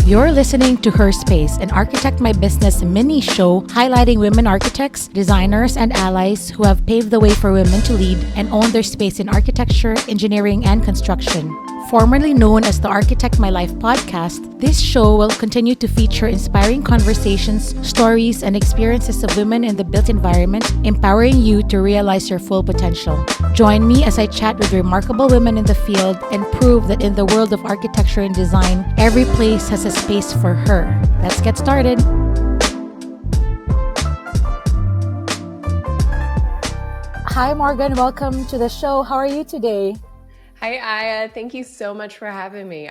You're listening to Her Space, an Architect My Business mini show highlighting women architects, designers, and allies who have paved the way for women to lead and own their space in architecture, engineering, and construction. Formerly known as the Architect My Life podcast, this show will continue to feature inspiring conversations, stories, and experiences of women in the built environment, empowering you to realize your full potential. Join me as I chat with remarkable women in the field and prove that in the world of architecture and design, every place has a space for her. Let's get started. Hi, Morgan. Welcome to the show. How are you today? Hi, Aya. Thank you so much for having me.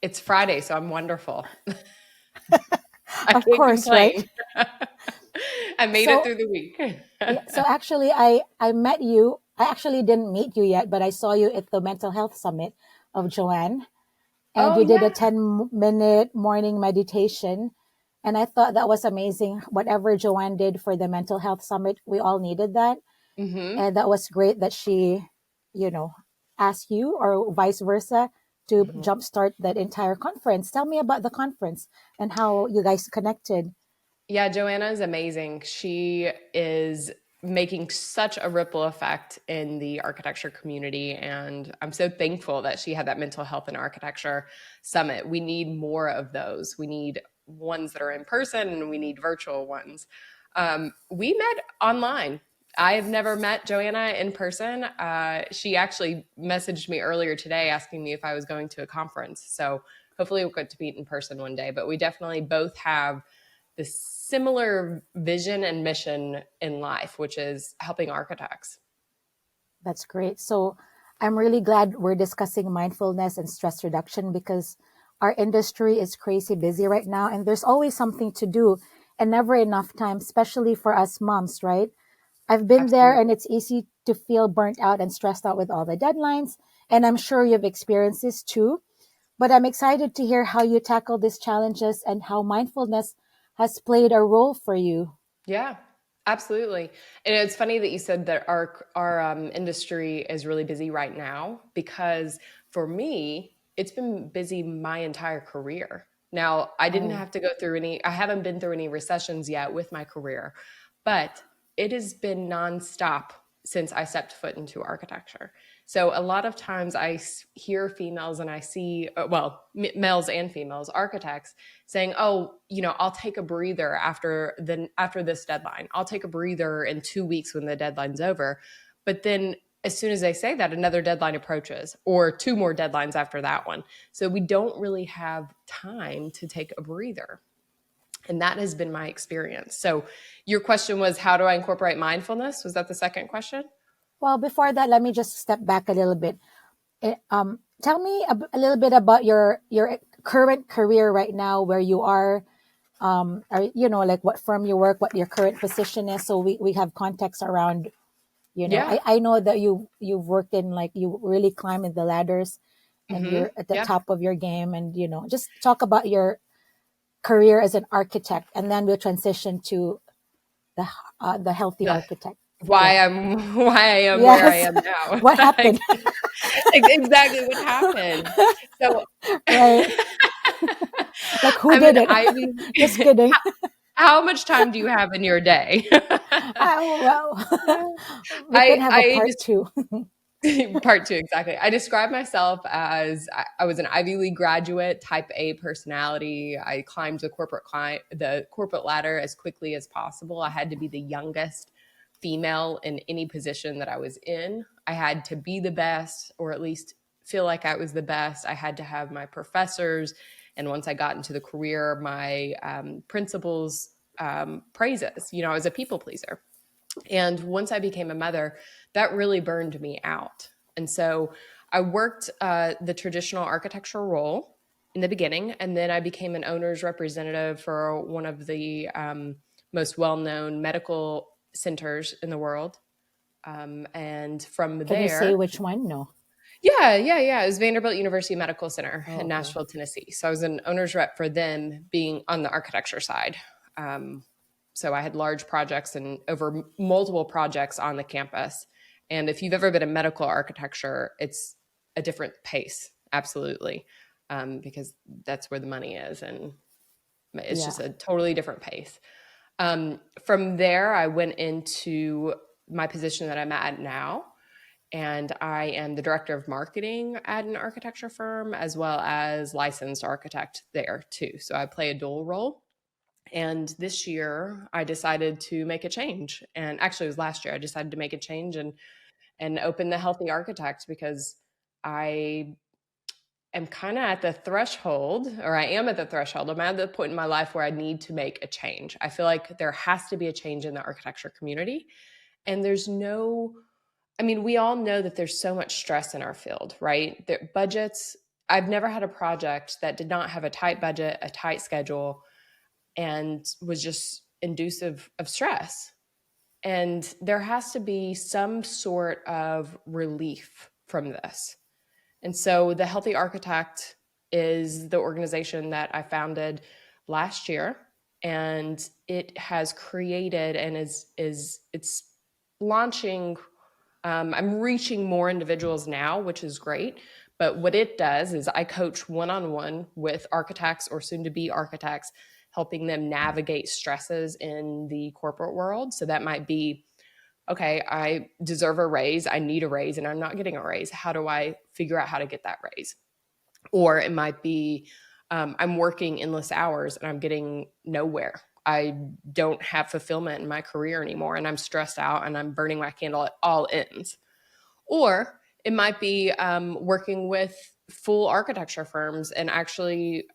It's Friday, so I'm wonderful. Of course, complain. Right? I made it through the week. So actually, I met you. I actually didn't meet you yet, but I saw you at the Mental Health Summit of Joanne. And you did a 10-minute morning meditation. And I thought that was amazing. Whatever Joanne did for the Mental Health Summit, we all needed that. Mm-hmm. And that was great that she, asked you or vice versa to jumpstart that entire conference. Tell me about the conference and how you guys connected. Yeah, Joanna is amazing. She is making such a ripple effect in the architecture community. And I'm so thankful that she had that mental health and architecture summit. We need more of those. We need ones that are in person and we need virtual ones. We met online. I have never met Joanna in person. She actually messaged me earlier today asking me if I was going to a conference. So hopefully we'll get to meet in person one day. But we definitely both have this similar vision and mission in life, which is helping architects. That's great. So I'm really glad we're discussing mindfulness and stress reduction because our industry is crazy busy right now and there's always something to do and never enough time, especially for us moms, right? I've been there and it's easy to feel burnt out and stressed out with all the deadlines. And I'm sure you've experienced this too. But I'm excited to hear how you tackle these challenges and how mindfulness has played a role for you. Yeah, absolutely. And it's funny that you said that our industry is really busy right now, because for me, it's been busy my entire career. Now, I didn't have to go through I haven't been through any recessions yet with my career, but it has been nonstop since I stepped foot into architecture. So a lot of times I hear females and I see, males and females, architects saying, oh, I'll take a breather after this deadline. I'll take a breather in 2 weeks when the deadline's over. But then as soon as they say that, another deadline approaches, or 2 more deadlines after that one. So we don't really have time to take a breather. And that has been my experience. So your question was, how do I incorporate mindfulness? Was that the second question? Well, before that, let me just step back a little bit. Tell me a little bit about your current career right now, where you are, like what firm you work, what your current position is. So we have context around, Yeah. I know that you've worked in, like, you really climb in the ladders and you're at the top of your game, and, just talk about your career as an architect, and then we'll transition to the healthy architect. Why I am where I am now. What happened? Exactly what happened. So, right. Like, who did it? Just kidding. How much time do you have in your day? Well, we can have a part two. Part two, exactly. I describe myself as I was an Ivy League graduate, type A personality. I climbed the corporate ladder as quickly as possible. I had to be the youngest female in any position that I was in. I had to be the best, or at least feel like I was the best. I had to have my professors, and once I got into the career, my principals' praises. I was a people pleaser. And once I became a mother, that really burned me out. And so I worked the traditional architectural role in the beginning, and then I became an owner's representative for one of the most well-known medical centers in the world. And from there... Can you say which one? No. Yeah. It was Vanderbilt University Medical Center in Nashville, Tennessee. So I was an owner's rep for them, being on the architecture side. So I had large projects and over multiple projects on the campus. And if you've ever been in medical architecture, it's a different pace. Absolutely. because that's where the money is. And it's Yeah. just a totally different pace. From there, I went into my position that I'm at now. And I am the director of marketing at an architecture firm, as well as licensed architect there too. So I play a dual role. And this year I decided to make a change. And actually it was last year I decided to make a change and open the Healthy Architect, because I am kind of at the threshold, or I am at the threshold. I'm at the point in my life where I need to make a change. I feel like there has to be a change in the architecture community. And there's no, I mean, we all know that there's so much stress in our field, right? The budgets, I've never had a project that did not have a tight budget, a tight schedule, and was just inducive of stress. And there has to be some sort of relief from this. And so the Healthy Architect is the organization that I founded last year, and it has created and it's launching. I'm reaching more individuals now, which is great. But what it does is I coach one-on-one with architects or soon-to-be architects, helping them navigate stresses in the corporate world. So that might be, okay, I deserve a raise, I need a raise, and I'm not getting a raise. How do I figure out how to get that raise? Or it might be, I'm working endless hours and I'm getting nowhere. I don't have fulfillment in my career anymore, and I'm stressed out and I'm burning my candle at all ends. Or it might be working with full architecture firms and actually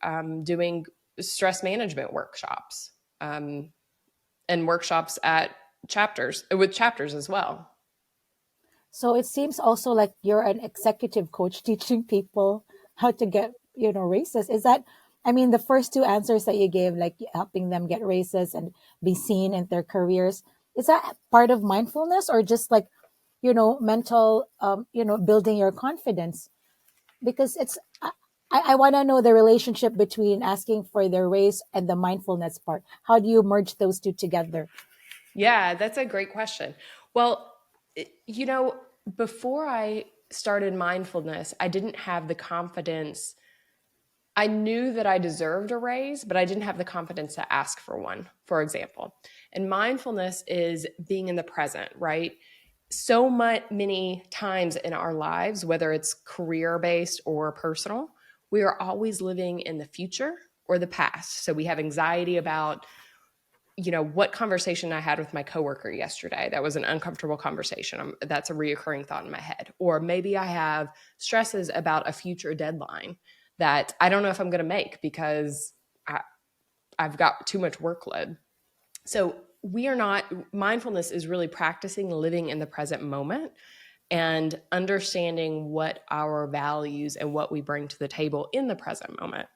doing stress management workshops, and workshops at chapters, with chapters as well. So it seems also like you're an executive coach teaching people how to get, raises. Is that, I mean, the first two answers that you gave, like helping them get raises and be seen in their careers, is that part of mindfulness or just like, mental, building your confidence? Because I want to know the relationship between asking for the raise and the mindfulness part. How do you merge those two together? Yeah, that's a great question. Well, you know, before I started mindfulness, I didn't have the confidence. I knew that I deserved a raise, but I didn't have the confidence to ask for one, for example. And mindfulness is being in the present, right? So many times in our lives, whether it's career based or personal, we are always living in the future or the past. So we have anxiety about, what conversation I had with my coworker yesterday. That was an uncomfortable conversation. That's a reoccurring thought in my head. Or maybe I have stresses about a future deadline that I don't know if I'm going to make because I've got too much workload. So we are not, mindfulness is really practicing living in the present moment and understanding what our values and what we bring to the table in the present moment.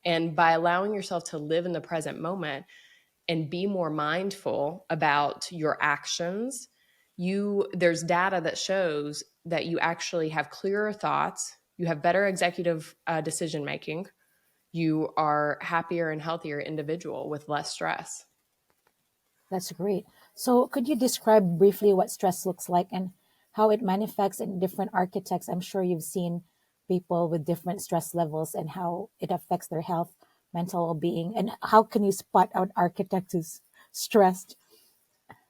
And by allowing yourself to live in the present moment and be more mindful about your actions, there's data that shows that you actually have clearer thoughts, you have better executive decision making, you are happier and healthier individual with less stress. That's great. So, could you describe briefly what stress looks like and how it manifests in different architects? I'm sure you've seen people with different stress levels and how it affects their health, mental well being. And how can you spot out architect who's stressed?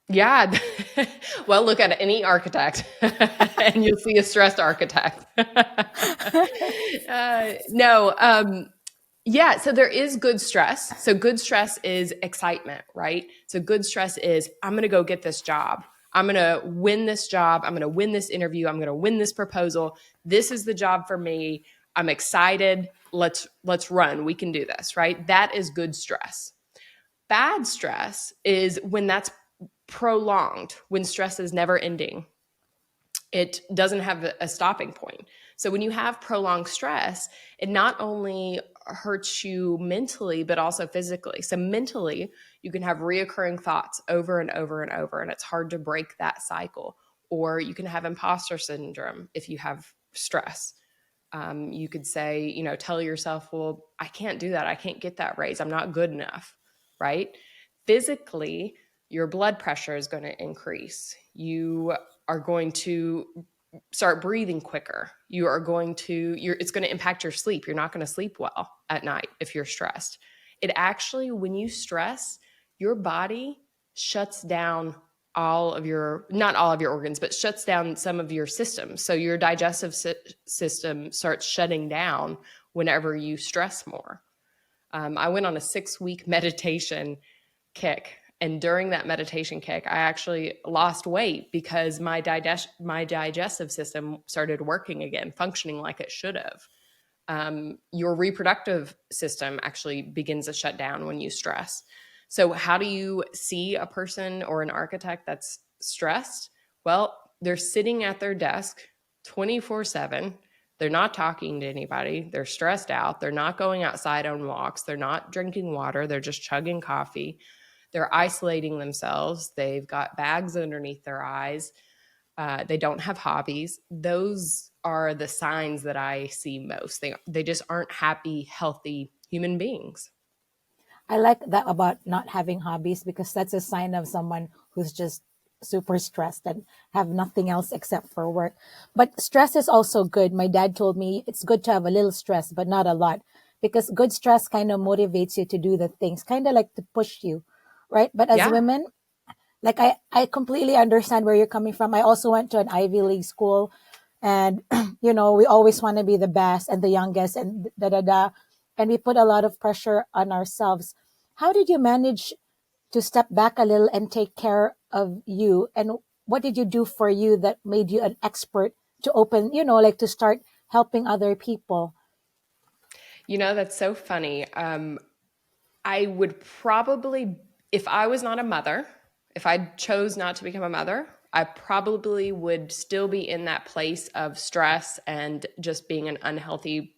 Yeah. Well, look at any architect and you'll see a stressed architect. No. Yeah. So there is good stress. So good stress is excitement, right? So good stress is, I'm going to go get this job. I'm going to win this job. I'm going to win this interview. I'm going to win this proposal. This is the job for me. I'm excited. Let's run. We can do this, right? That is good stress. Bad stress is when that's prolonged, when stress is never ending. It doesn't have a stopping point. So when you have prolonged stress, it not only hurts you mentally, but also physically. So mentally, you can have reoccurring thoughts over and over and over, and it's hard to break that cycle. Or you can have imposter syndrome if you have stress. You could say, tell yourself, well, I can't do that. I can't get that raise. I'm not good enough, right? Physically, your blood pressure is going to increase. You are going to start breathing quicker. It's going to impact your sleep. You're not going to sleep well at night if you're stressed. It actually, when you stress, your body shuts down not all of your organs, but shuts down some of your systems. So your digestive system starts shutting down whenever you stress more. I went on a 6-week meditation kick. And during that meditation kick, I actually lost weight because my digestive system started working again, functioning like it should have. Your reproductive system actually begins to shut down when you stress. So how do you see a person or an architect that's stressed? Well, they're sitting at their desk 24/7. They're not talking to anybody. They're stressed out. They're not going outside on walks. They're not drinking water. They're just chugging coffee. They're isolating themselves. They've got bags underneath their eyes. They don't have hobbies. Those are the signs that I see most. They just aren't happy, healthy human beings. I like that about not having hobbies because that's a sign of someone who's just super stressed and have nothing else except for work. But stress is also good. My dad told me it's good to have a little stress, but not a lot, because good stress kind of motivates you to do the things, kind of like to push you, right? But as Yeah. women, like I completely understand where you're coming from. I also went to an Ivy League school, and we always want to be the best and the youngest and da da da, and we put a lot of pressure on ourselves. How did you manage to step back a little and take care of you? And what did you do for you that made you an expert to open, like to start helping other people? That's so funny. I would probably, if I was not a mother, if I chose not to become a mother, I probably would still be in that place of stress and just being an unhealthy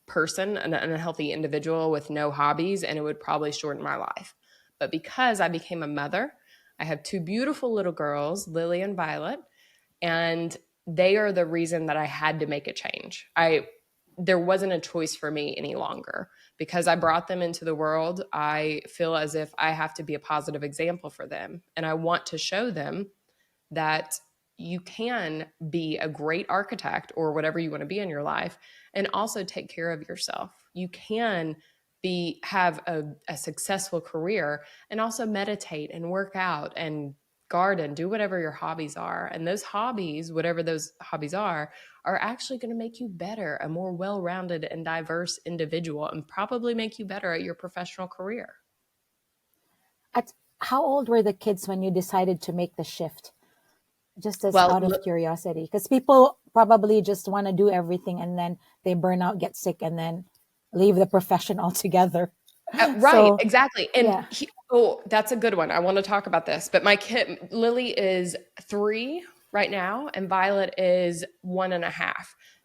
person, an unhealthy individual with no hobbies, and it would probably shorten my life. But because I became a mother, I have 2 beautiful little girls, Lily and Violet, and they are the reason that I had to make a change. There wasn't a choice for me any longer. Because I brought them into the world, I feel as if I have to be a positive example for them. And I want to show them that you can be a great architect or whatever you want to be in your life and also take care of yourself. You can have a successful career and also meditate and work out and garden, do whatever your hobbies are. And those hobbies, whatever those hobbies are actually going to make you better, a more well-rounded and diverse individual, and probably make you better at your professional career. At how old were the kids when you decided to make the shift? Just as Well, out of curiosity, because people probably just want to do everything and then they burn out, get sick, and then leave the profession altogether. right, So, exactly. And yeah. that's a good one. I want to talk about this. But my kid, Lily, is 3 right now, and Violet is 1.5.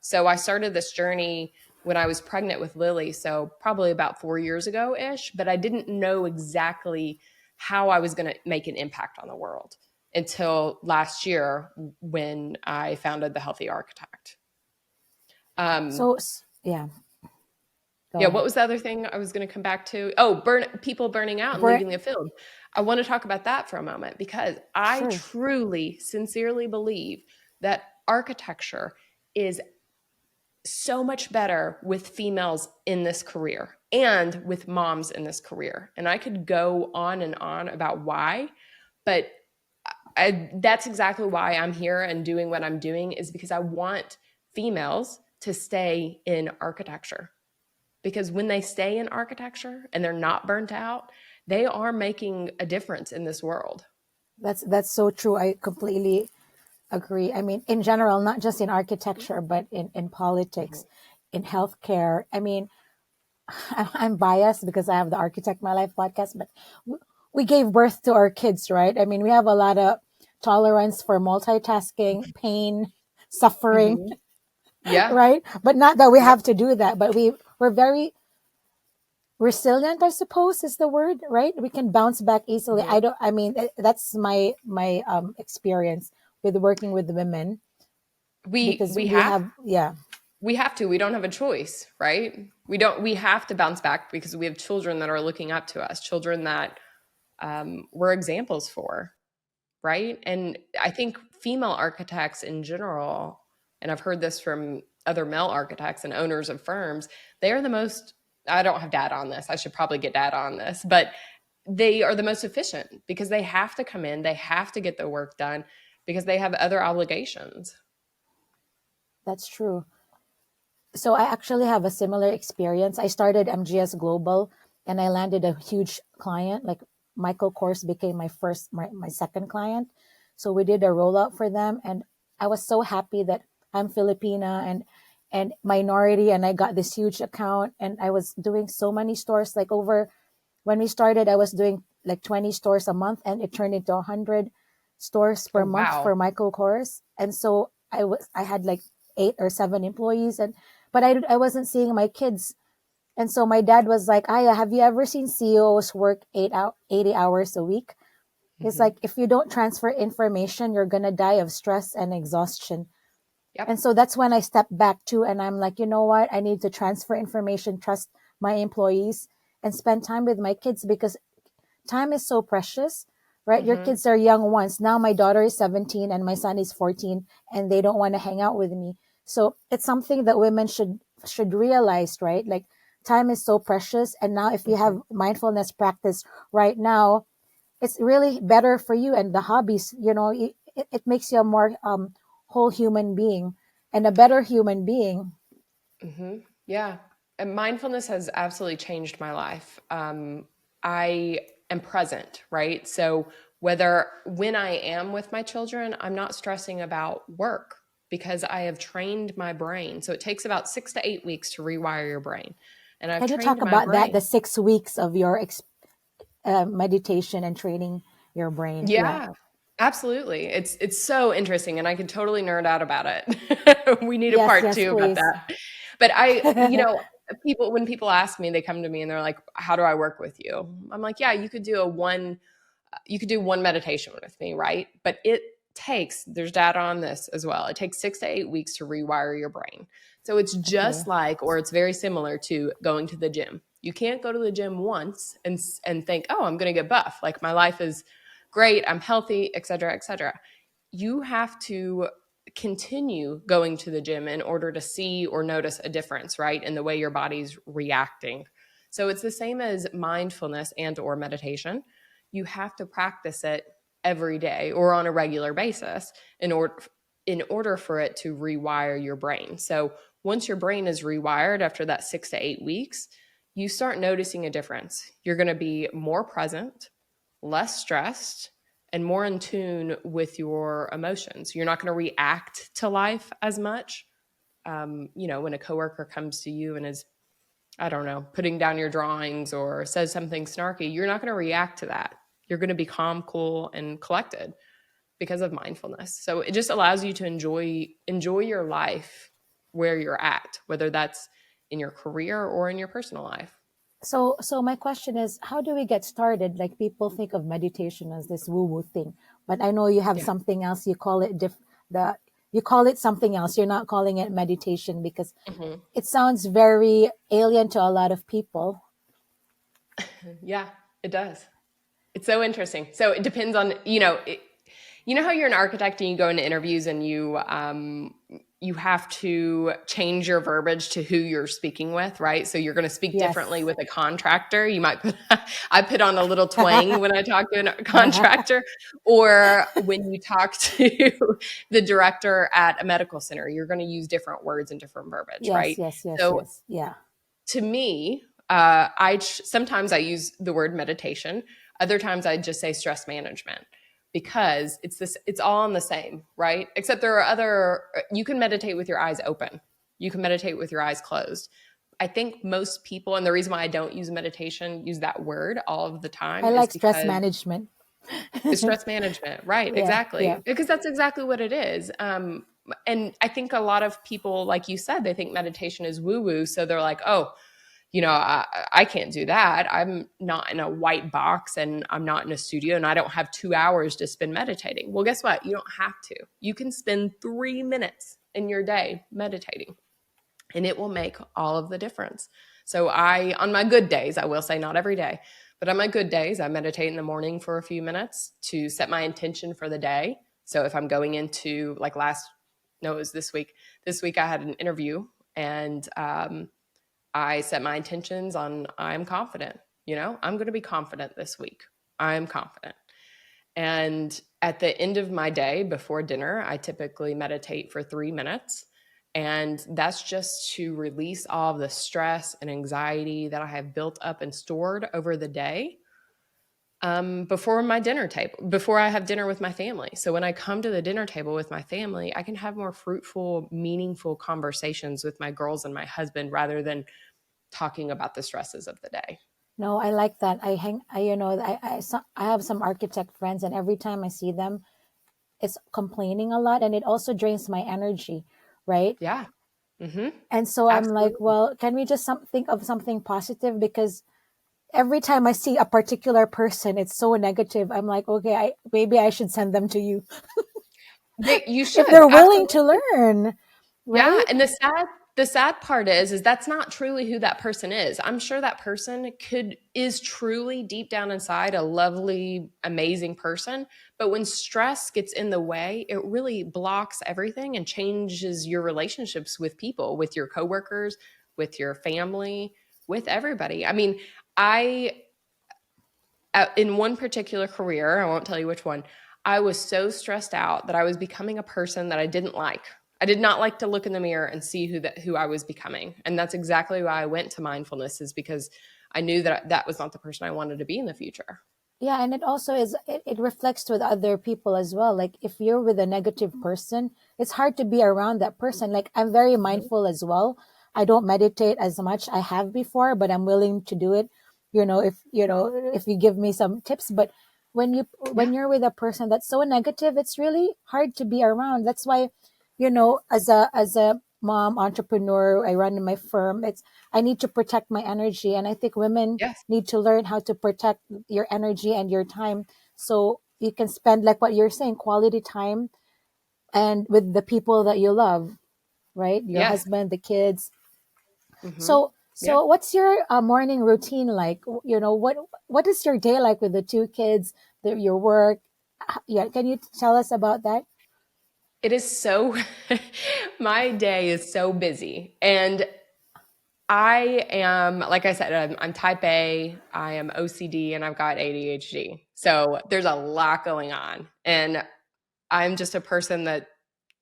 So I started this journey when I was pregnant with Lily, so probably about 4 years ago ish. But I didn't know exactly how I was going to make an impact on the world until last year when I founded The Healthy Architect. So, yeah. Go Yeah, ahead. what was the other thing I was going to come back to? People burning out and Bur- leaving the field. I want to talk about that for a moment because I sure. truly, sincerely believe that architecture is so much better with females in this career and with moms in this career. And I could go on and on about why, but that's exactly why I'm here and doing what I'm doing, is because I want females to stay in architecture. Because when they stay in architecture and they're not burnt out, they are making a difference in this world. That's so true. I completely agree. I mean, in general, not just in architecture, but in politics, in healthcare. I mean, I'm biased because I have the Architect My Life podcast, but we gave birth to our kids, right? I mean, we have a lot of tolerance for multitasking, pain, suffering, Mm-hmm. Yeah. right? But not that we Yep. have to do that, but we're very resilient, I suppose is the word, right? We can bounce back easily. Mm-hmm. I mean, that's my experience with working with women, We because we we have have, yeah. we have to. We don't have a choice, right? We have to bounce back because we have children that are looking up to us, children that we're examples for, right? And I think female architects in general and I've heard this from other male architects and owners of firms, they are the most, I don't have data on this. I should probably get data on this, but they are the most efficient because they have to come in, they have to get the work done because they have other obligations. That's true. So I actually have a similar experience. I started MGS Global and I landed a huge client. Like Michael Kors became my second client. So we did a rollout for them and I was so happy that I'm Filipina and minority and I got this huge account and I was doing so many stores like over when we started I was doing like 20 stores a month and it turned into 100 stores Oh, per month wow. for Michael Kors. And so I had like 8 or 7 employees and but I wasn't seeing my kids. And so my dad was like, Aya, have you ever seen CEOs work 80 hours a week? It's Mm-hmm. like, if you don't transfer information, you're going to die of stress and exhaustion. And Yep. so that's when I stepped back too. And I'm like, you know what? I need to transfer information, trust my employees, and spend time with my kids because time is so precious, right? Your Mm-hmm. kids are young ones. Now my daughter is 17 and my son is 14 and they don't want to hang out with me. So it's something that women should realize, right? Like time is so precious. And now if you Mm-hmm. have mindfulness practice right now, it's really better for you and the hobbies, it makes you a more whole human being and a better human being. Mm-hmm. Yeah. And mindfulness has absolutely changed my life. I am present, right? So whether when I am with my children, I'm not stressing about work because I have trained my brain. So it takes about 6 to 8 weeks to rewire your brain. And I've Can you talk trained my about that, the brain. 6 weeks of your meditation and training your brain? Yeah. Yeah, absolutely. It's so interesting and I can totally nerd out about it. We need a Yes, part yes, 2 about please. that. But people when people ask me, they come to me and they're like, "How do I work with you?" I'm like, "Yeah, you could do one meditation with me, right? But there's data on this as well. It takes 6 to 8 weeks to rewire your brain. So it's Okay. just like, or it's very similar to going to the gym. You can't go to the gym once and think, oh, I'm going to get buff. Like my life is great. I'm healthy, et cetera, et cetera. You have to continue going to the gym in order to see or notice a difference, right? In the way your body's reacting. So it's the same as mindfulness and or meditation. You have to practice it every day or on a regular basis in order for it to rewire your brain. So once your brain is rewired after that 6 to 8 weeks, you start noticing a difference. You're going to be more present, less stressed, and more in tune with your emotions. You're not going to react to life as much. When a coworker comes to you and is, I don't know, putting down your drawings or says something snarky, you're not going to react to that. You're going to be calm, cool, and collected because of mindfulness. So it just allows you to enjoy your life where you're at, whether that's in your career or in your personal life. So my question is, how do we get started? Like people think of meditation as this woo-woo thing, but I know you have Yeah. something else. You call it you call it something else. You're not calling it meditation because Mhm. it sounds very alien to a lot of people. Yeah, it does. It's so interesting. So it depends on, you know how you're an architect and you go into interviews and you have to change your verbiage to who you're speaking with, right? So you're going to speak differently Yes. with a contractor. You might put I put on a little twang when I talk to a contractor, or when you talk to the director at a medical center, you're going to use different words and different verbiage, Yes, right? yes, yes, So yes. Yeah. to me, sometimes I use the word meditation. Other times I just say stress management because it's all in the same, right? Except there are you can meditate with your eyes open. You can meditate with your eyes closed. I think most people, and the reason why I don't use meditation, use that word all of the I time is like stress because management. it's stress management, right? Yeah, yeah. Exactly. Because that's exactly what it is. And I think a lot of people, like you said, they think meditation is woo woo. So they're like, oh, I can't do that. I'm not in a white box and I'm not in a studio and I don't have 2 hours to spend meditating. Well, guess what? You don't have to. You can spend 3 minutes in your day meditating and it will make all of the difference. So on my good days, I will say not every day, but on my good days, I meditate in the morning for a few minutes to set my intention for the day. So if I'm going into like No, it was this week. This week I had an interview, and I set my intentions on I'm confident. I'm going to be confident this week. I'm confident. And at the end of my day before dinner, I typically meditate for 3 minutes. And that's just to release all of the stress and anxiety that I have built up and stored over the day, before my dinner table, before I have dinner with my family. So when I come to the dinner table with my family, I can have more fruitful, meaningful conversations with my girls and my husband rather than talking about the stresses of the day. No, I like that. I have some architect friends, and every time I see them, it's complaining a lot, and it also drains my energy, right? Yeah. Mm-hmm. And so I'm like, Absolutely. well, can we just think of something positive? Because every time I see a particular person, it's so negative. I'm like, okay, maybe I should send them to you You if should. they're willing to Absolutely. learn, Yeah, right? and the sad part is that's not truly who that person is. I'm sure that person is truly deep down inside a lovely, amazing person, but when stress gets in the way, it really blocks everything and changes your relationships with people, with your coworkers, with your family, with everybody. I mean, I in one particular career, I won't tell you which one, I was so stressed out that I was becoming a person that I didn't like. I did not like to look in the mirror and see who I was becoming. And that's exactly why I went to mindfulness, is because I knew that that was not the person I wanted to be in the future. Yeah, and it also it reflects with other people as well. Like if you're with a negative person, it's hard to be around that person. Like I'm very Mhm. mindful as well. I don't meditate as much I have before, but I'm willing to do it. If you give me some tips, but Yeah. when you're with a person that's so negative, it's really hard to be around. That's why, as a mom entrepreneur, I run in my firm. I need to protect my energy, and I think women Yes. need to learn how to protect your energy and your time, so you can spend, like what you're saying, quality time and with the people that you love, right? Your Yes. husband, the kids. Hmm. Yeah. So what's your morning routine like? What is your day like with the two kids, your work? Yeah, can you tell us about that? It is so, my day is so busy. And I am, like I said, I'm type A, I am OCD, and I've got ADHD. So there's a lot going on. And I'm just a person that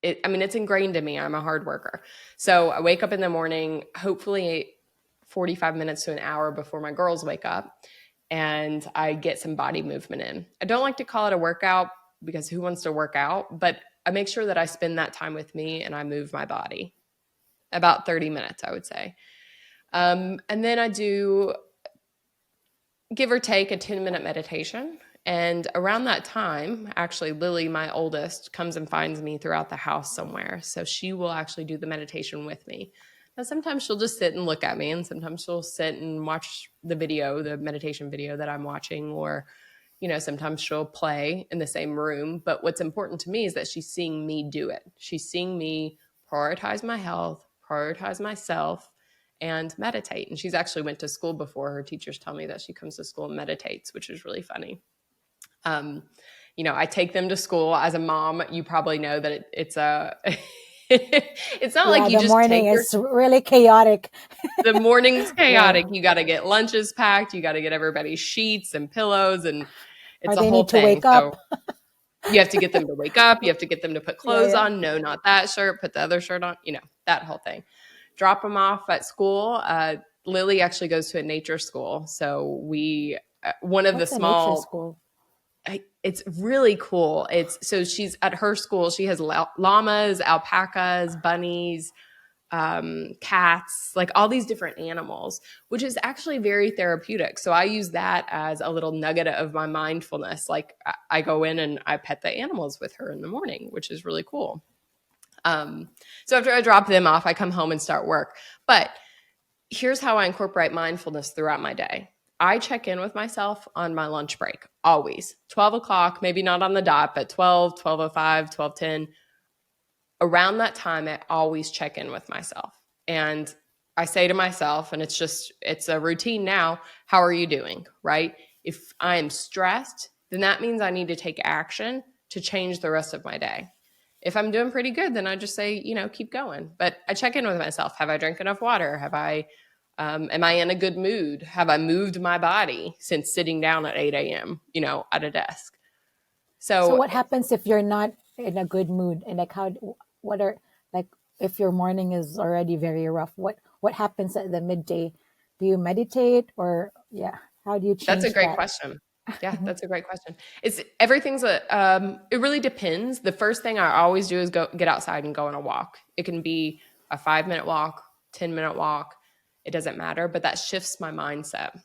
it's ingrained in me. I'm a hard worker. So I wake up in the morning, hopefully 45 minutes to an hour before my girls wake up, and I get some body movement in. I don't like to call it a workout because who wants to work out? But I make sure that I spend that time with me and I move my body about 30 minutes, I would say. And then I do, give or take, a 10-minute meditation. And around that time, actually, Lily, my oldest, comes and finds me throughout the house somewhere. So she will actually do the meditation with me. Now, sometimes she'll just sit and look at me, and sometimes she'll sit and watch the meditation video that I'm watching, or, sometimes she'll play in the same room. But what's important to me is that she's seeing me do it. She's seeing me prioritize my health, prioritize myself, and meditate. And she's actually went to school before. Her teachers tell me that she comes to school and meditates, which is really funny. Um, I take them to school. As a mom, you probably know that it's a it's not like Yeah, you the just morning take your is really chaotic. the morning's Yeah, chaotic. You got to get lunches packed, you got to get everybody sheets and pillows, and or it's a they whole need to thing. wake up. So you have to get them to wake up, you have to get them to put Yeah, clothes yeah. on. No, not that shirt, put the other shirt on, that whole thing. Drop them off at school. Lily actually goes to a nature school. So one of the What's a nature small, school? it's really cool. So she's at her school. She has llamas, alpacas, bunnies, cats, like all these different animals, which is actually very therapeutic. So I use that as a little nugget of my mindfulness. Like I go in and I pet the animals with her in the morning, which is really cool. So after I drop them off, I come home and start work. But here's how I incorporate mindfulness throughout my day. I check in with myself on my lunch break, always. 12 o'clock, maybe not on the dot, but 12, 12:05, 12:10. Around that time, I always check in with myself. And I say to myself, and it's a routine now, how are you doing, right? If I am stressed, then that means I need to take action to change the rest of my day. If I'm doing pretty good, then I just say, keep going. But I check in with myself. Have I drank enough water? Am I in a good mood? Have I moved my body since sitting down at 8 a.m., at a desk? So So what happens if you're not in a good mood, and like what are like if your morning is already very rough? What happens at the midday? Do you meditate, or yeah, how do you that's a change great that? question. Yeah, that's a great question. It really depends. The first thing I always do is go get outside and go on a walk. It can be a 5-minute walk, 10-minute walk. It doesn't matter, but that shifts my mindset,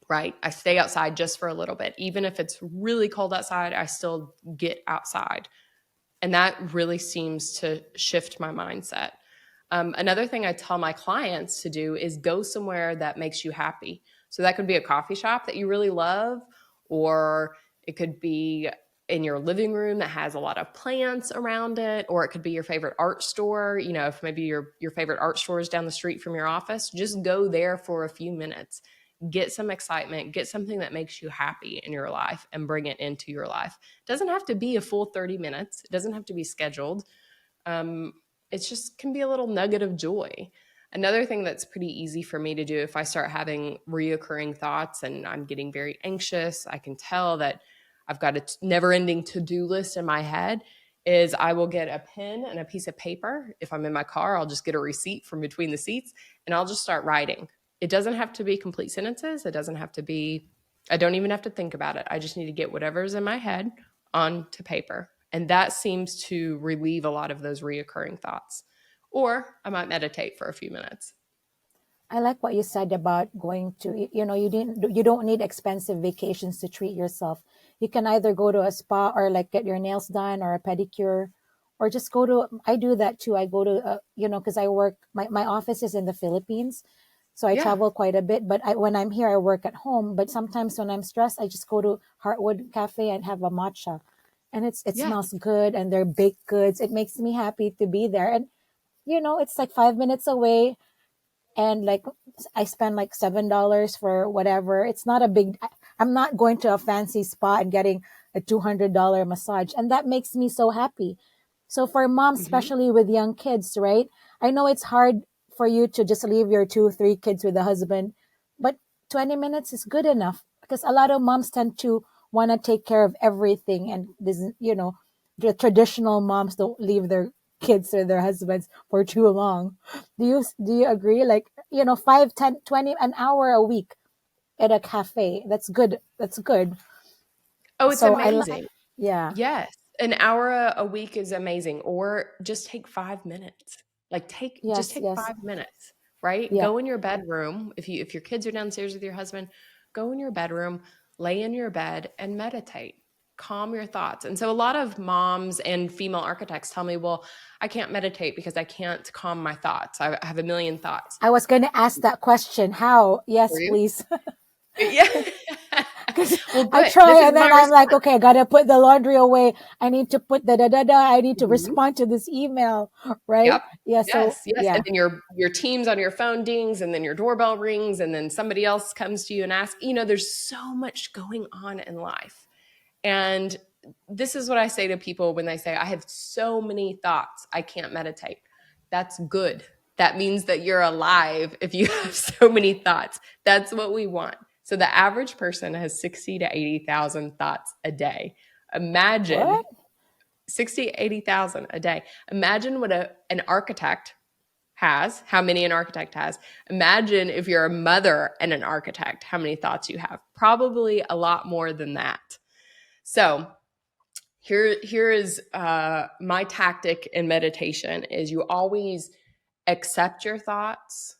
right? I stay outside just for a little bit. Even if it's really cold outside, I still get outside. And that really seems to shift my mindset. Another thing I tell my clients to do is go somewhere that makes you happy. So that could be a coffee shop that you really love, or it could be in your living room that has a lot of plants around it, or it could be your favorite art store. If maybe your favorite art store is down the street from your office, just go there for a few minutes. Get some excitement, get something that makes you happy in your life and bring it into your life. It doesn't have to be a full 30 minutes. It doesn't have to be scheduled. Um, it just can be a little nugget of joy. Another thing that's pretty easy for me to do if I start having reoccurring thoughts and I'm getting very anxious, I can tell that I've got a never-ending to-do list in my head, is I will get a pen and a piece of paper. If I'm in my car, I'll just get a receipt from between the seats and I'll just start writing. It doesn't have to be complete sentences. It doesn't have to be, I don't even have to think about it. I just need to get whatever's in my head onto paper. And that seems to relieve a lot of those reoccurring thoughts. Or I might meditate for a few minutes. I like what you said about going to, you don't need expensive vacations to treat yourself. You can either go to a spa or like get your nails done or a pedicure, or just go to, I do that too. I go to, because I work, my office is in the Philippines. So I Yeah. travel quite a bit, but when I'm here, I work at home. But sometimes when I'm stressed, I just go to Heartwood Cafe and have a matcha. And it Yeah. smells good, and they're baked goods. It makes me happy to be there. And, it's like 5 minutes away, and like I spend like $7 for whatever. It's not a big. I'm not going to a fancy spa and getting a $200 massage, and that makes me so happy. So for moms, Mm-hmm. especially with young kids, right? I know it's hard for you to just leave your 2, 3 kids with a husband, but 20 minutes is good enough, because a lot of moms tend to want to take care of everything, and this, the traditional moms don't leave their kids or their husbands for too long. Do you agree? Like, 5, 10, 20, an hour a week at a cafe. That's good. That's good. Oh, it's So amazing. yeah. Yes. An hour a week is amazing. Or just take 5 minutes. Like just Yes, take yes. 5 minutes, right? Yeah. Go in your bedroom. If your kids are downstairs with your husband, go in your bedroom, lay in your bed and meditate. Calm your thoughts. And so a lot of moms and female architects tell me, well, I can't meditate because I can't calm my thoughts. I have a million thoughts. I was going to ask that question. How? For Yes, you? please. Yeah. Because Well, I good. This try is and then my I'm like, response. okay, I got to put the laundry away. I need to put the da da da. I need to Mhm. respond to this email. Right. Yep. Yeah. So, Yes, yes. And yeah. then your teams on your phone dings, and then your doorbell rings, and then somebody else comes to you and asks, there's so much going on in life. And this is what I say to people when they say, I have so many thoughts, I can't meditate. That's good. That means that you're alive if you have so many thoughts. That's what we want. So the average person has 60 to 80,000 thoughts a day. Imagine What? 60, 80,000 a day. Imagine what an architect has, how many an architect has. Imagine if you're a mother and an architect, how many thoughts you have. Probably a lot more than that. So here is my tactic in meditation is you always accept your thoughts,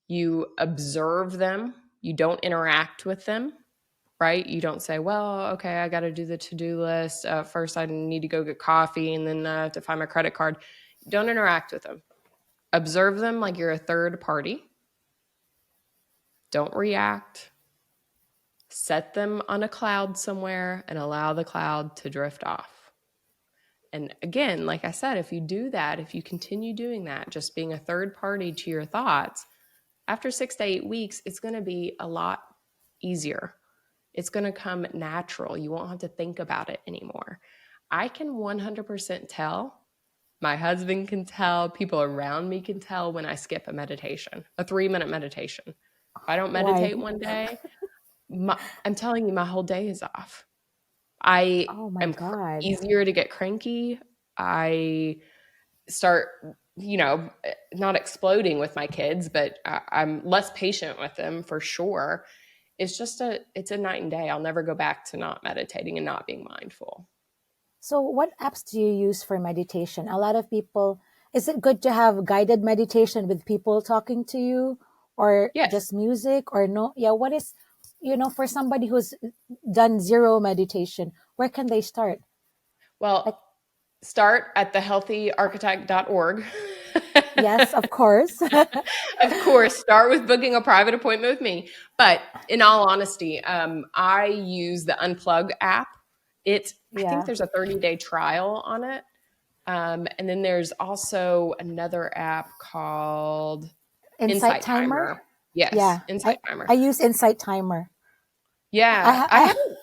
you observe them, you don't interact with them, right? You don't say, well, okay, I got to do the to-do list. First, I need to go get coffee and then to find my credit card. Don't interact with them. Observe them like you're a third party. Don't react. Set them on a cloud somewhere and allow the cloud to drift off. And again, like I said, if you do that, if you continue doing that, just being a third party to your thoughts, after 6 to 8 weeks, it's going to be a lot easier. It's going to come natural. You won't have to think about it anymore. I can 100% tell. My husband can tell, people around me can tell when I skip a meditation, a 3-minute meditation. If I don't Why? meditate one day, I'm telling you, my whole day is off. I Oh my am God. easier to get cranky. I start, not exploding with my kids, but I'm less patient with them for sure. It's a night and day. I'll never go back to not meditating and not being mindful. So, what apps do you use for meditation? A lot of people, is it good to have guided meditation with people talking to you or Yes. just music or no? Yeah, what is, for somebody who's done zero meditation, where can they start? Well, Like, start at thehealthyarchitect.org. yes, of course. Of course, start with booking a private appointment with me. But in all honesty, I use the Unplug app. I think Yeah. there's a 30-day trial on it. And then there's also another app called Insight Insight Timer? Timer. Yes, Yeah. Insight I Timer. use Insight Timer. Yeah, I, I I, haven't.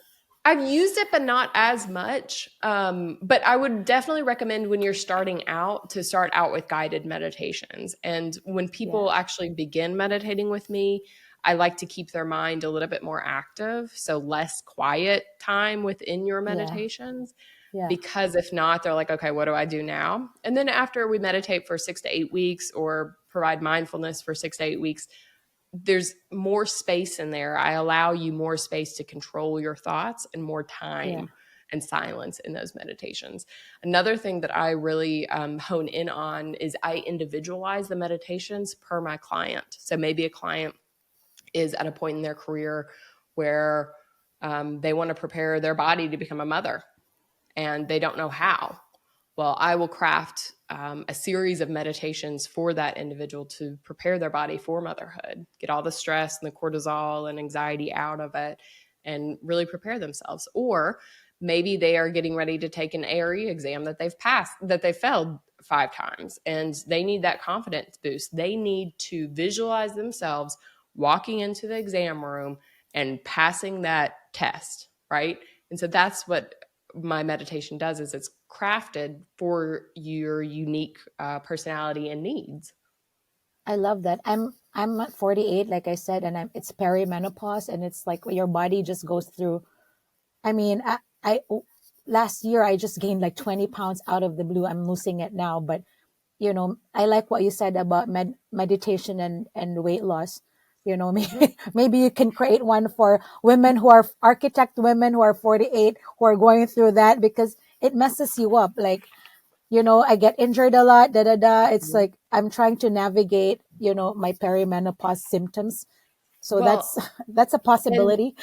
I've used it, but not as much. But I would definitely recommend when you're starting out to start out with guided meditations. And when yeah, people actually begin meditating with me, I like to keep their mind a little bit more active, so less quiet time within your yeah, meditations. yeah, Because if not, they're like, okay, what do I do now? And then after we meditate for 6 to 8 weeks or provide mindfulness for 6 to 8 weeks, there's more space in there. I allow you more space to control your thoughts and more yeah. time and silence in those meditations. Another thing that I really hone in on is I individualize the meditations per my client. So maybe a client is at a point in their career where they want to prepare their body to become a mother and they don't know how. Well, I will craft a series of meditations for that individual to prepare their body for motherhood, get all the stress and the cortisol and anxiety out of it, and really prepare themselves. Or maybe they are getting ready to take an ARE exam that they've passed, that they failed 5 times, and they need that confidence boost. They need to visualize themselves walking into the exam room and passing that test, right? And so that's what my meditation does, is it's crafted for your unique personality and needs. I love that. I'm at 48, like I said, and it's perimenopause, and it's like your body just goes through. I mean, I last year I just gained like 20 pounds out of the blue. I'm losing it now, but I like what you said about meditation and weight loss. Mhm. Maybe you can create one for women who are architect women who are 48 who are going through that because it messes you up. Like, I get injured a lot, da da da. It's like I'm trying to navigate, my perimenopause symptoms. So Well, that's a and possibility.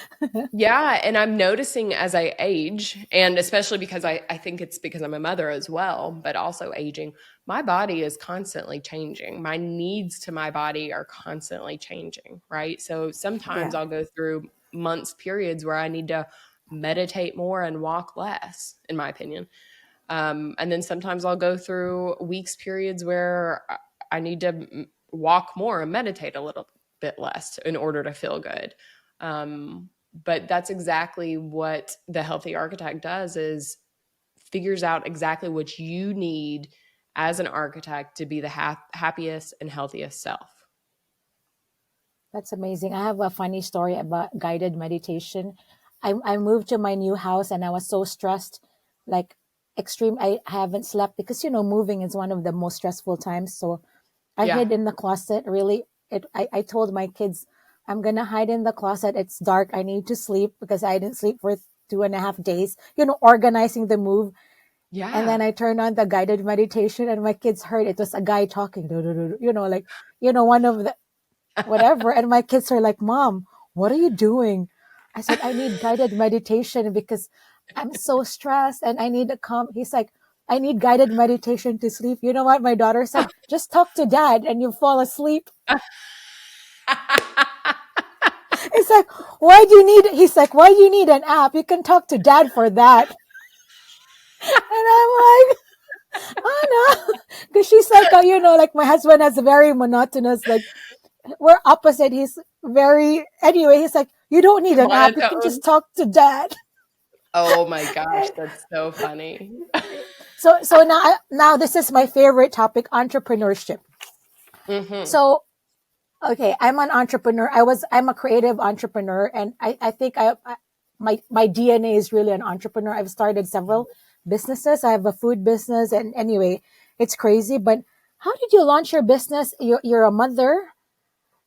yeah, and I'm noticing as I age, and especially because I think it's because I'm a mother as well, but also aging, my body is constantly changing. My needs to my body are constantly changing, right? So sometimes Yeah. I'll go through months, periods where I need to meditate more and walk less, in my opinion. And then sometimes I'll go through weeks, periods where I need to walk more and meditate a little bit less in order to feel good. But that's exactly what the healthy architect does, is figures out exactly what you need as an architect to be the happiest and healthiest self. That's amazing. I have a funny story about guided meditation. I moved to my new house and I was so stressed, like extreme. I haven't slept because, moving is one of the most stressful times. So I Yeah. hid in the closet. Really, I told my kids, I'm going to hide in the closet. It's dark. I need to sleep because I didn't sleep for 2.5 days, organizing the move. And then Yeah. I turned on the guided meditation and my kids heard it was a guy talking, like, one of the, whatever. And my kids are like, Mom, what are you doing? I said, I need guided meditation because I'm so stressed and I need to calm. He's like, I need guided meditation to sleep. You know what? My daughter said, just talk to dad and you fall asleep. It's like, why do you need, he's like, why do you need an app? You can talk to dad for that. And I'm like, oh no. Because she's like, like my husband has a very monotonous, like, we're opposite. He's very, anyway, he's like, you don't need an app. You can Monotone. just talk to dad. Oh my gosh, that's so funny. So now this is my favorite topic, entrepreneurship. Hmm. So okay, I'm an entrepreneur. I'm a creative entrepreneur, and I think my DNA is really an entrepreneur. I've started several businesses. I have a food business, and anyway, it's crazy. But how did you launch your business? You're a mother.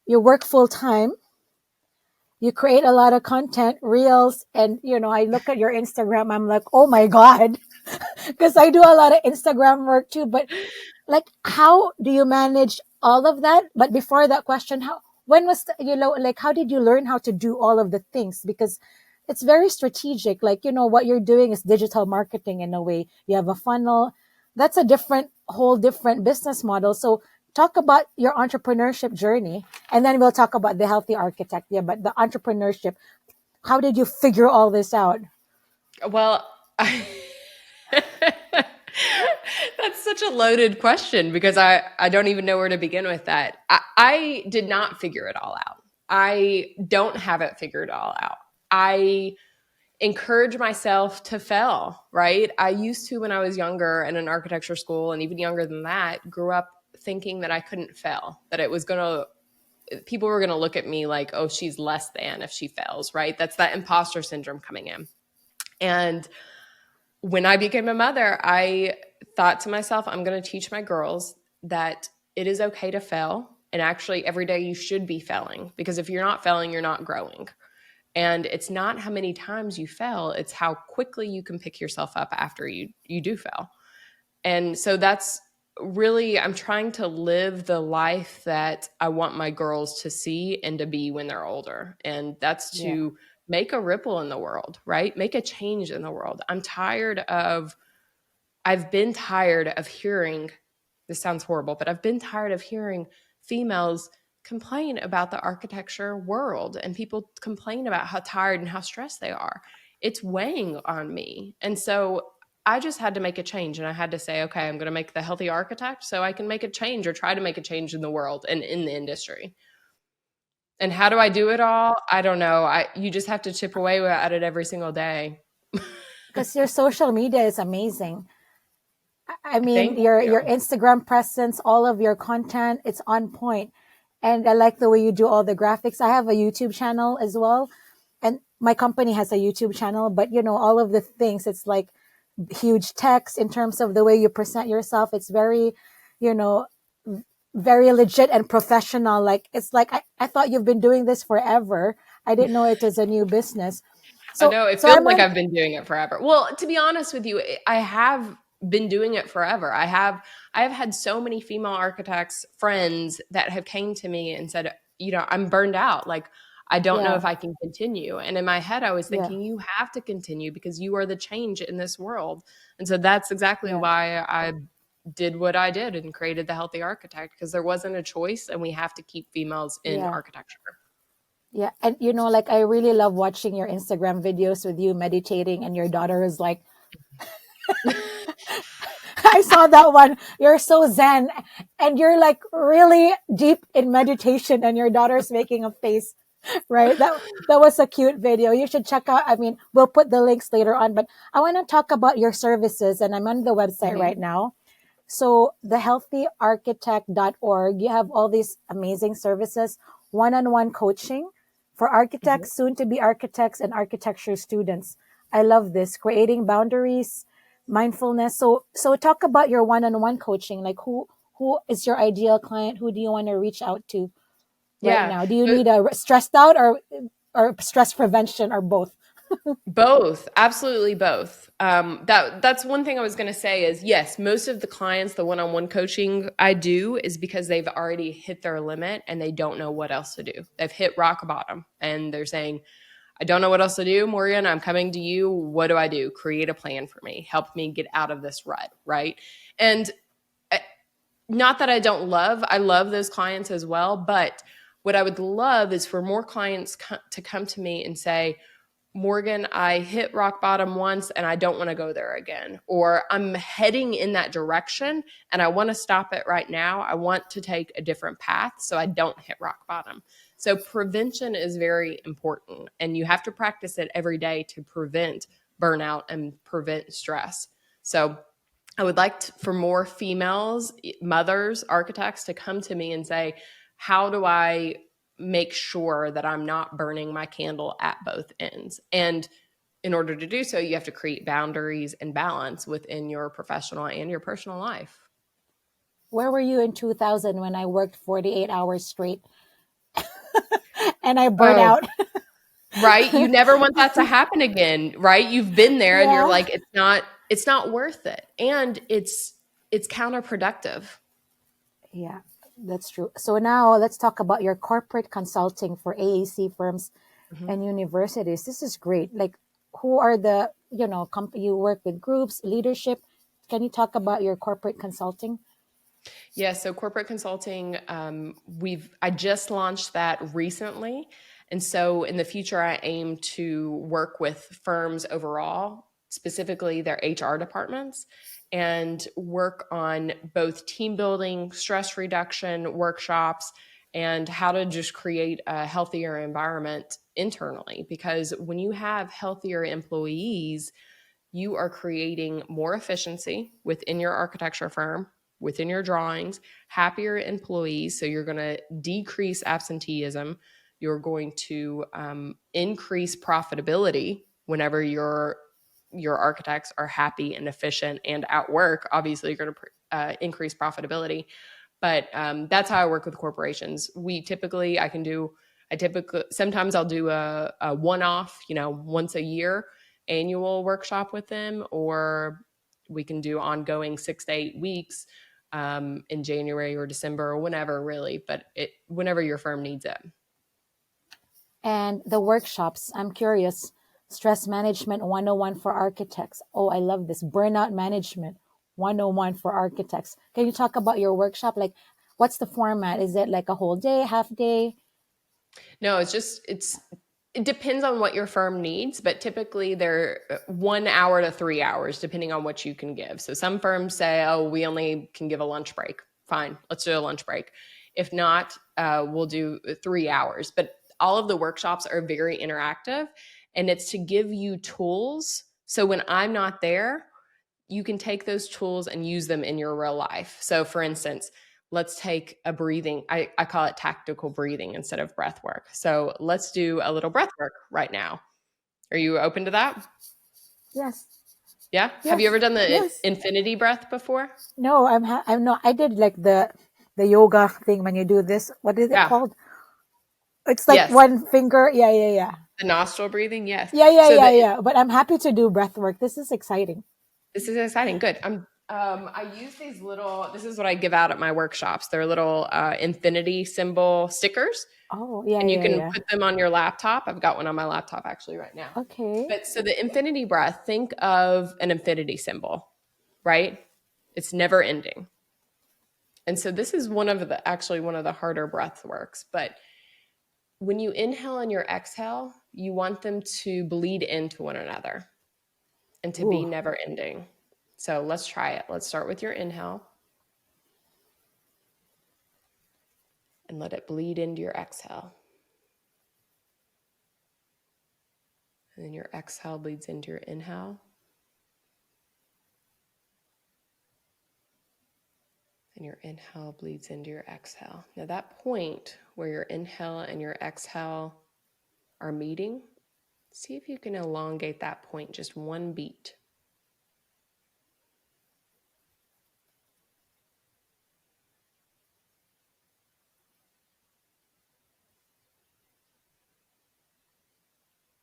You work full time. You create a lot of content, reels, and I look at your Instagram. I'm like, oh my god, because I do a lot of Instagram work too. But like, how do you manage all of that? But before that question, when was like, how did you learn how to do all of the things? Because it's very strategic. Like, what you're doing is digital marketing in a way. You have a funnel. That's a whole different business model. So talk about your entrepreneurship journey, and then we'll talk about the healthy architect. Yeah, but the entrepreneurship, how did you figure all this out? Well, that's such a loaded question because I don't even know where to begin with that. I did not figure it all out. I don't have it figured all out. I encourage myself to fail, right? I used to, when I was younger in an architecture school, and even younger than that, grew up thinking that I couldn't fail, that it was going to, people were going to look at me like, oh, she's less than if she fails, right? That's that imposter syndrome coming in. And when I became a mother, I thought to myself, I'm going to teach my girls that it is okay to fail. And actually, every day you should be failing, because if you're not failing, you're not growing. And it's not how many times you fail, it's how quickly you can pick yourself up after you do fail. And so that's really, I'm trying to live the life that I want my girls to see and to be when they're older. And that's Yeah. to make a ripple in the world, right? Make a change in the world. I've been tired of hearing, this sounds horrible, but I've been tired of hearing females complain about the architecture world, and people complain about how tired and how stressed they are. It's weighing on me. And so I just had to make a change, and I had to say, okay, I'm going to make the healthy architect so I can make a change or try to make a change in the world and in the industry. And how do I do it all? I don't know. You just have to chip away at it every single day. Because your social media is amazing. I mean, Thank your you. Instagram presence, all of your content, it's on point. And I like the way you do all the graphics. I have a YouTube channel as well. And my company has a YouTube channel, but all of the things, it's like huge text in terms of the way you present yourself. It's very, you know, very legit and professional. Like, it's like, I thought you've been doing this forever. I didn't know it was a new business. I So, know it so feels I'm like on, I've been doing it forever. Well, to be honest with you, I have been doing it forever. I have had so many female architects friends that have came to me and said, I'm burned out. Like, I don't know yeah, if I can continue. And in my head, I was yeah, thinking, you have to continue because you are the change in this world. And so that's exactly yeah, why I did what I did and created the Healthy Architect, because there wasn't a choice, and we have to keep females in yeah. architecture. Yeah. And like, I really love watching your Instagram videos with you meditating, and your daughter is like, I saw that one. You're so zen, and you're like really deep in meditation, and your daughter's making a face, right? That was a cute video. You should check out. I mean, we'll put the links later on, but I want to talk about your services, and I'm on the website Mhm. right now. So thehealthyarchitect.org, you have all these amazing services, one-on-one coaching for Mhm. architects, soon to be architects, and architecture students. I love this, creating boundaries, mindfulness. So talk about your one-on-one coaching. Like, who is your ideal client? Who do you want to reach out to right Yeah. now? Do you need a stressed out, or stress prevention, or both? Both, absolutely both. That's one thing I was going to say is, yes, most of the clients, the one-on-one coaching I do is because they've already hit their limit and they don't know what else to do. They've hit rock bottom and they're saying, I don't know what else to do, Morgan. I'm coming to you. What do I do? Create a plan for me. Help me get out of this rut, right? And uh, not that I love those clients as well, but what I would love is for more clients to come to me and say, Morgan, I hit rock bottom once and I don't want to go there again. Or I'm heading in that direction and I want to stop it right now. I want to take a different path so I don't hit rock bottom. So prevention is very important, and you have to practice it every day to prevent burnout and prevent stress. So I would like for more females, mothers, architects to come to me and say, how do I make sure that I'm not burning my candle at both ends? And in order to do so, you have to create boundaries and balance within your professional and your personal life. Where were you in 2000 when I worked 48 hours straight and I burned Oh, out? right. You never want that to happen again, right? You've been there and you're Yeah. like, it's not worth it. And it's counterproductive. Yeah, that's true. So now let's talk about your corporate consulting for AAC firms Mhm. and universities. This is great. Like, who are the, you work with groups, leadership. Can you talk about your corporate consulting? Yeah, so corporate consulting, I just launched that recently. And so in the future, I aim to work with firms overall, specifically their HR departments, and work on both team building, stress reduction workshops, and how to just create a healthier environment internally. Because when you have healthier employees, you are creating more efficiency within your architecture firm, within your drawings, happier employees. So you're going to decrease absenteeism. You're going to increase profitability whenever your architects are happy and efficient and at work. Obviously, you're going to increase profitability. But that's how I work with corporations. I typically, sometimes I'll do a one-off, once a year annual workshop with them, or we can do ongoing 6 to 8 weeks in January or December or whenever, really, but whenever your firm needs it. And the workshops, I'm curious. Stress Management 101 for Architects. Oh, I love this. Burnout Management 101 for Architects. Can you talk about your workshop? Like, what's the format? Is it like a whole day, half day? No, it depends on what your firm needs, but typically they're 1 hour to 3 hours, depending on what you can give. So some firms say, oh, we only can give a lunch break. Fine, let's do a lunch break. If not, we'll do 3 hours. But all of the workshops are very interactive, and it's to give you tools. So when I'm not there, you can take those tools and use them in your real life. So for instance, let's take a breathing. I call it tactical breathing instead of breath work. So let's do a little breath work right now. Are you open to that? Yes. Yeah. Have you Yes. ever done the Yes. infinity breath before? No, I'm not. I did like the yoga thing when you do this. What is it Yeah. called? It's like Yes. one finger. Yeah, yeah, yeah. The nostril breathing. Yes. Yeah, yeah, So yeah, yeah. But I'm happy to do breath work. This is exciting. this is exciting. Good. I use these this is what I give out at my workshops. They're little infinity symbol stickers, Oh, yeah, and you yeah, can yeah. put them on your laptop. I've got one on my laptop actually right now. Okay. But so the infinity breath, think of an infinity symbol, right? It's never ending. And so this is one of the harder breath works. But when you inhale and your exhale, you want them to bleed into one another and to be Ooh. never ending. So let's try it. Let's start with your inhale and let it bleed into your exhale. And then your exhale bleeds into your inhale. And your inhale bleeds into your exhale. Now, that point where your inhale and your exhale are meeting, see if you can elongate that point just one beat.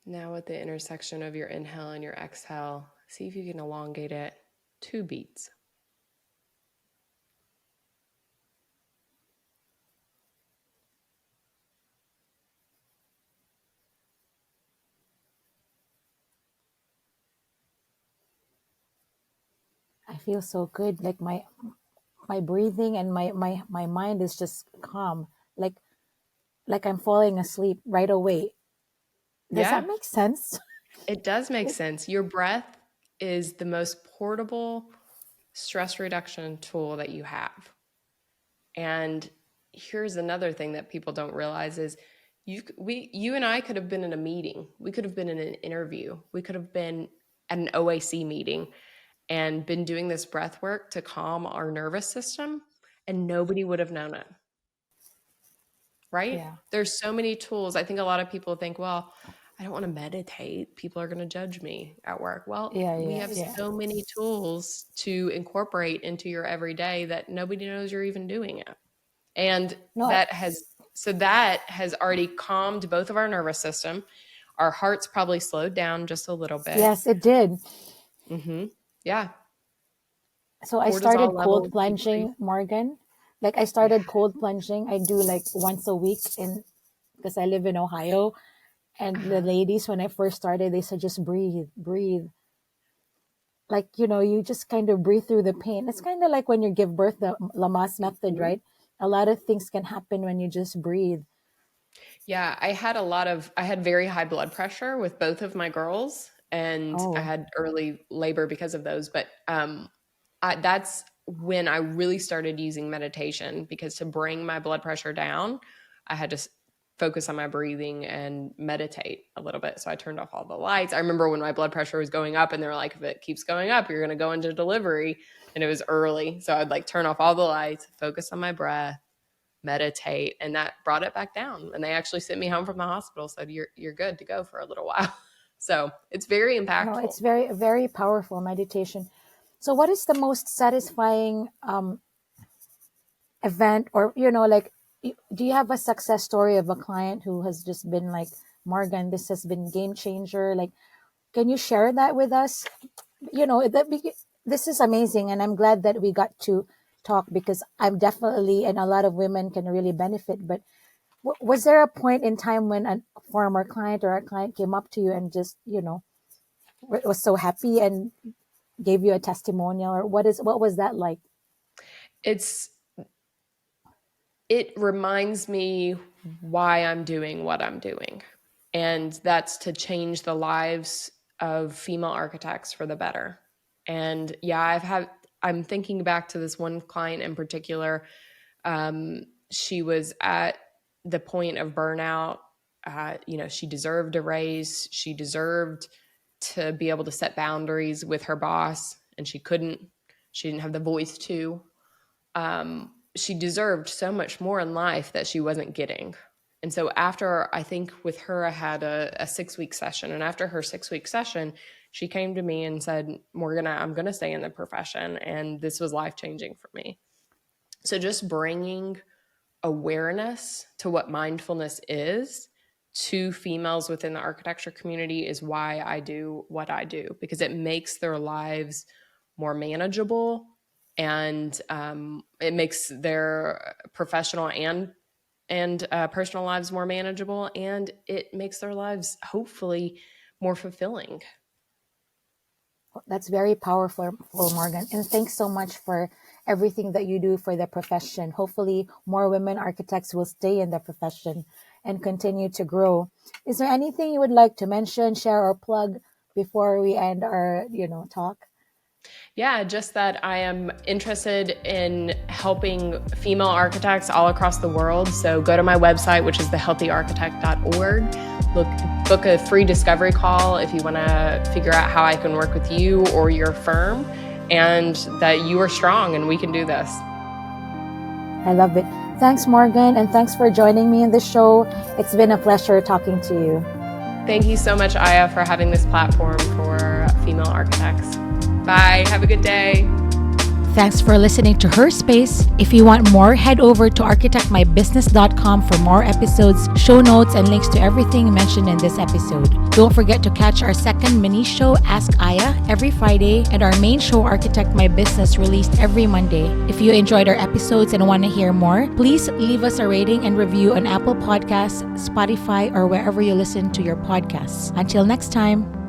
Now, at the intersection of your inhale and your exhale, see if you can elongate it 2 beats. I feel so good. Like my breathing and my mind is just calm. Like I'm falling asleep right away. Does Yeah, that make sense? it does make sense. Your breath is the most portable stress reduction tool that you have. And here's another thing that people don't realize is you and I could have been in a meeting. We could have been in an interview. We could have been at an OAC meeting and been doing this breath work to calm our nervous system, and nobody would have known it. Right? Yeah. There's so many tools. I think a lot of people think, well, I don't want to meditate. People are going to judge me at work. Well, Yeah. we Yeah. have Yeah. so many tools to incorporate into your everyday that nobody knows you're even doing it. And No. that has already calmed both of our nervous system. Our heart's probably slowed down just a little bit. Yes, it did. Yeah. So I Cortisol started cold levels plunging, decrease. Morgan. Like I started cold plunging. I do like once a week because I live in Ohio. And the ladies, when I first started, they said, just breathe, breathe. Like, you just kind of breathe through the pain. It's kind of like when you give birth, the Lamaze method, right? A lot of things can happen when you just breathe. Yeah, I had very high blood pressure with both of my girls, and I had early labor because of those. But that's when I really started using meditation, because to bring my blood pressure down, I had to focus on my breathing and meditate a little bit. So I turned off all the lights. I remember when my blood pressure was going up and they were like, if it keeps going up, you're going to go into delivery. And it was early. So I'd like turn off all the lights, focus on my breath, meditate, and that brought it back down. And they actually sent me home from the hospital, said you're good to go for a little while. So it's very impactful. No, it's very, very powerful meditation. So what is the most satisfying event, or like, do you have a success story of a client who has just been like, Morgan, this has been game changer? Like, can you share that with us? This is amazing, and I'm glad that we got to talk, because I'm definitely, and a lot of women can really benefit. But was there a point in time when a former client or a client came up to you and just, was so happy and gave you a testimonial, or what was that like? It reminds me why I'm doing what I'm doing. And that's to change the lives of female architects for the better. And yeah, I'm thinking back to this one client in particular. She was at the point of burnout. She deserved a raise. She deserved to be able to set boundaries with her boss, and she didn't have the voice to. She deserved so much more in life that she wasn't getting. And so after, I think with her, I had a 6-week session. And after her 6-week session, she came to me and said, Morgan, I'm going to stay in the profession. And this was life-changing for me. So just bringing awareness to what mindfulness is to females within the architecture community is why I do what I do, because it makes their lives more manageable. And it makes their professional and personal lives more manageable, and it makes their lives hopefully more fulfilling. That's very powerful, Morgan. And thanks so much for everything that you do for the profession. Hopefully more women architects will stay in the profession and continue to grow. Is there anything you would like to mention, share, or plug before we end our, talk? Yeah, just that I am interested in helping female architects all across the world. So go to my website, which is thehealthyarchitect.org. Book a free discovery call if you want to figure out how I can work with you or your firm, and that you are strong and we can do this. I love it. Thanks, Morgan, and thanks for joining me in the show. It's been a pleasure talking to you. Thank you so much, Aya, for having this platform for female architects. Bye. Have a good day. Thanks for listening to Her Space. If you want more, head over to architectmybusiness.com for more episodes, show notes, and links to everything mentioned in this episode. Don't forget to catch our second mini show, Ask Aya, every Friday, and our main show, Architect My Business, released every Monday. If you enjoyed our episodes and want to hear more, please leave us a rating and review on Apple Podcasts, Spotify, or wherever you listen to your podcasts. Until next time.